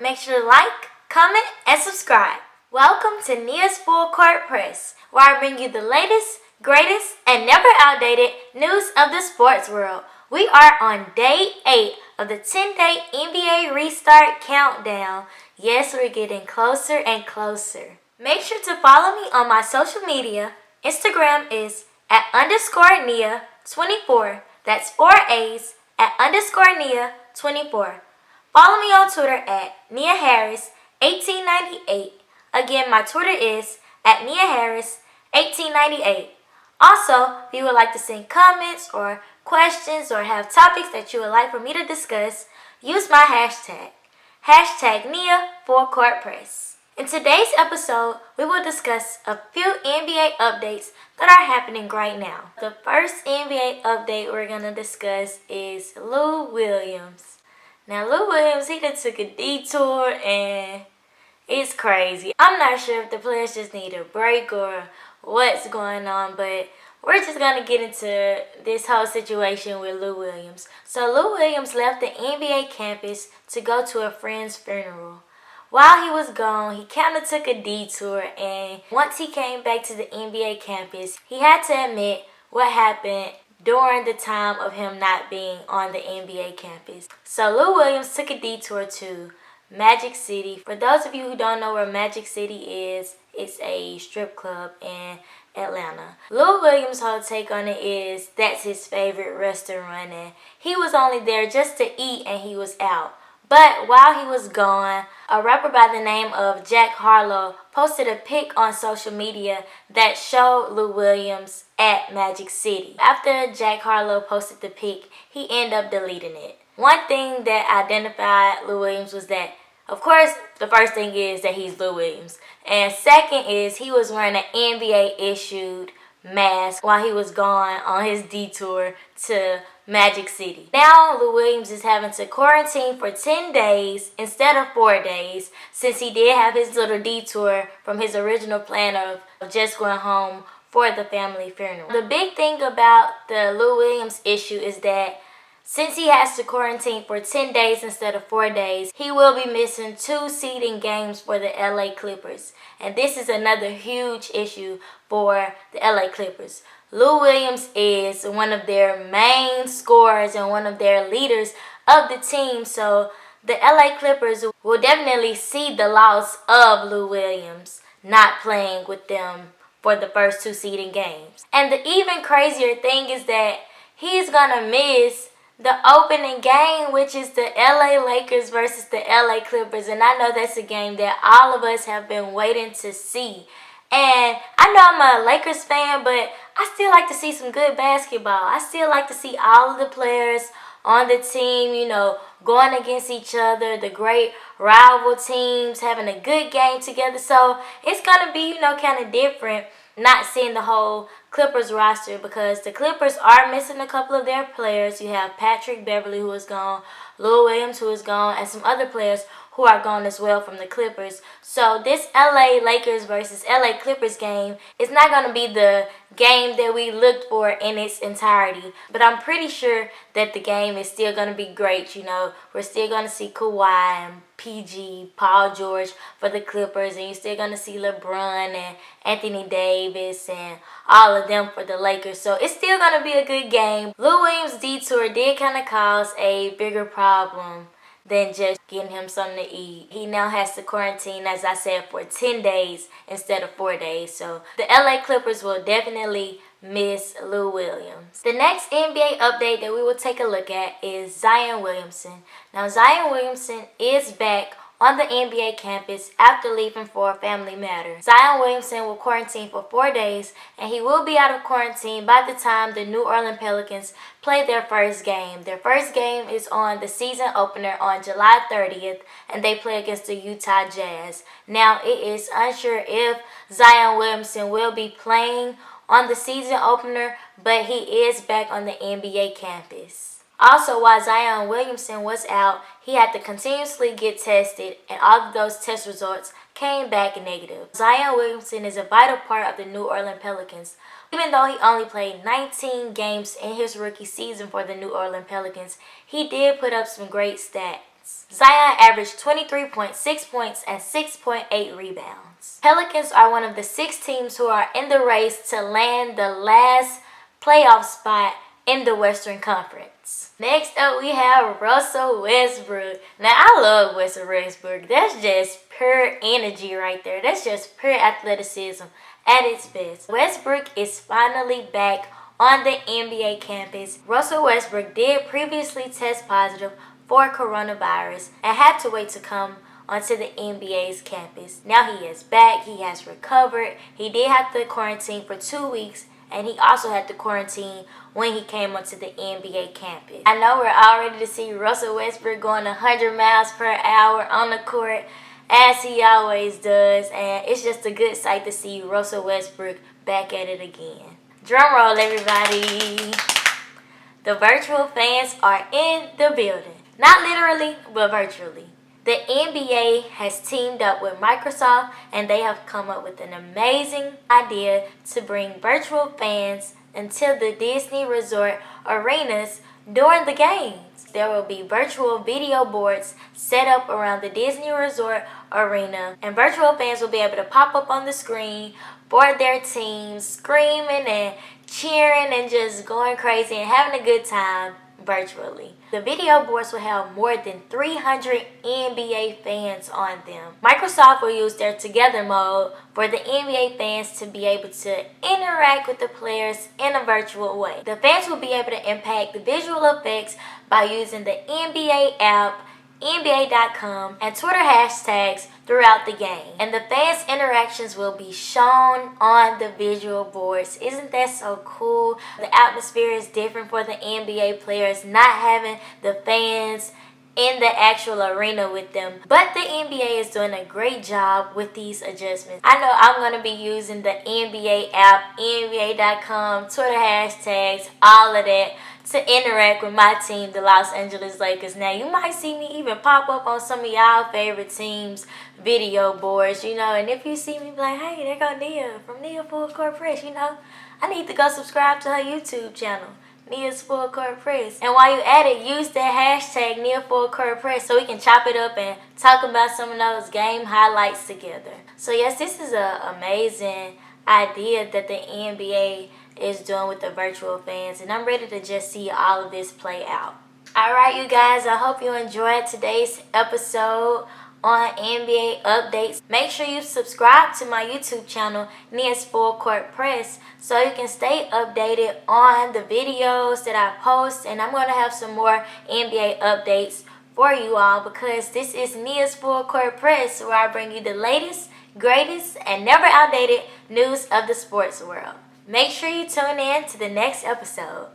make sure to like, comment, and subscribe. Welcome to Nia's Full Court Press, where I bring you the latest, greatest, and never outdated news of the sports world. We are on day 8 of the 10-day NBA restart countdown. Yes, we're getting closer and closer. Make sure to follow me on my social media. Instagram is at _Nia24. That's 4 A's at _Nia24. Follow me on Twitter at Nia Harris 1898. Again, my Twitter is at Nia Harris 1898. Also, if you would like to send comments or questions or have topics that you would like for me to discuss, use my hashtag Nia Full Court Press. In today's episode, we will discuss a few NBA updates that are happening right now. The first NBA update we're going to discuss is Lou Williams. Now, Lou Williams, he done took a detour and it's crazy. I'm not sure if the players just need a break or what's going on, but we're just going to get into this whole situation with Lou Williams. So Lou Williams left the NBA campus to go to a friend's funeral. While he was gone, he kind of took a detour, and once he came back to the NBA campus, he had to admit what happened during the time of him not being on the NBA campus. So Lou Williams took a detour to Magic City. For those of you who don't know where Magic City is, it's a strip club in Atlanta. Lou Williams' whole take on it is that's his favorite restaurant, and he was only there just to eat and he was out. But while he was gone, a rapper by the name of Jack Harlow posted a pic on social media that showed Lou Williams at Magic City. After Jack Harlow posted the pic, he ended up deleting it. One thing that identified Lou Williams was that, of course, the first thing is that he's Lou Williams. And second is he was wearing an NBA-issued mask while he was gone on his detour to Magic City. Now Lou Williams is having to quarantine for 10 days instead of 4 days, since he did have his little detour from his original plan of just going home for the family funeral. The big thing about the Lou Williams issue is that since he has to quarantine for 10 days instead of 4 days, he will be missing 2 seeding games for the LA Clippers. And this is another huge issue for the LA Clippers. Lou Williams is one of their main scorers and one of their leaders of the team. So the LA Clippers will definitely see the loss of Lou Williams not playing with them for the first 2 seeding games. And the even crazier thing is that he's going to miss the opening game, which is the LA Lakers versus the LA Clippers. And I know that's a game that all of us have been waiting to see. And I know I'm a Lakers fan, but I still like to see some good basketball. I still like to see all of the players on the team, going against each other, the great rival teams, having a good game together. So it's going to be, kind of different not seeing the whole Clippers roster, because the Clippers are missing a couple of their players. You have Patrick Beverly, who is gone, Lou Williams, who is gone, and some other players who are gone as well from the Clippers. So this LA Lakers versus LA Clippers game is not going to be the game that we looked for in its entirety. But I'm pretty sure that the game is still going to be great. We're still going to see Kawhi and PG, Paul George for the Clippers, and you're still going to see LeBron and Anthony Davis and all of them for the Lakers. So it's still going to be a good game. Lou Williams' detour did kind of cause a bigger problem than just getting him something to eat. He now has to quarantine, as I said, for 10 days instead of 4 days. So the LA Clippers will definitely miss Lou Williams. The next NBA update that we will take a look at is Zion Williamson. Now, Zion Williamson is back on the NBA campus after leaving for a family matter. Zion Williamson will quarantine for 4 days, and he will be out of quarantine by the time the New Orleans Pelicans play their first game. Their first game is on the season opener on July 30th, and they play against the Utah Jazz. Now, it is unsure if Zion Williamson will be playing on the season opener, but he is back on the NBA campus. Also, while Zion Williamson was out, he had to continuously get tested, and all of those test results came back negative. Zion Williamson is a vital part of the New Orleans Pelicans. Even though he only played 19 games in his rookie season for the New Orleans Pelicans, he did put up some great stats. points. Zion averaged 23.6 points and 6.8 rebounds. Pelicans are one of the 6 teams who are in the race to land the last playoff spot in the Western Conference. Next up, we have Russell Westbrook. Now, I love Russell Westbrook. That's just pure energy right there. That's just pure athleticism at its best. Westbrook is finally back on the NBA campus. Russell Westbrook did previously test positive for coronavirus and had to wait to come onto the NBA's campus. Now he is back. He has recovered. He did have to quarantine for 2 weeks, and he also had to quarantine when he came onto the NBA campus. I know we're all ready to see Russell Westbrook going 100 miles per hour on the court, as he always does, and it's just a good sight to see Russell Westbrook back at it again. Drum roll, everybody. The virtual fans are in the building. Not literally, but virtually. The NBA has teamed up with Microsoft, and they have come up with an amazing idea to bring virtual fans into the Disney Resort arenas during the games. There will be virtual video boards set up around the Disney Resort arena, and virtual fans will be able to pop up on the screen for their teams, screaming and cheering and just going crazy and having a good time virtually. The video boards will have more than 300 NBA fans on them. Microsoft will use their Together mode for the NBA fans to be able to interact with the players in a virtual way. The fans will be able to impact the visual effects by using the NBA app, NBA.com, and Twitter hashtags throughout the game. And the fans' interactions will be shown on the visual boards. Isn't that so cool? The atmosphere is different for the NBA players, not having the fans in the actual arena with them. But the NBA is doing a great job with these adjustments. I know I'm going to be using the NBA app, NBA.com, Twitter hashtags, all of that to interact with my team, the Los Angeles Lakers. Now, you might see me even pop up on some of y'all favorite teams' video boards, and if you see me, be like, hey, there go Nia from Nia Full Court Press, I need to go subscribe to her YouTube channel, Nia's Full Court Press. And while you at it, use that hashtag Nia Full Court Press so we can chop it up and talk about some of those game highlights together. So yes, this is an amazing idea that the NBA is doing with the virtual fans, and I'm ready to just see all of this play out. Alright, you guys, I hope you enjoyed today's episode on NBA updates. Make sure you subscribe to my YouTube channel, Nia's Full Court Press, so you can stay updated on the videos that I post, and I'm going to have some more NBA updates for you all, because this is Nia's Full Court Press, where I bring you the latest, greatest, and never outdated news of the sports world. Make sure you tune in to the next episode.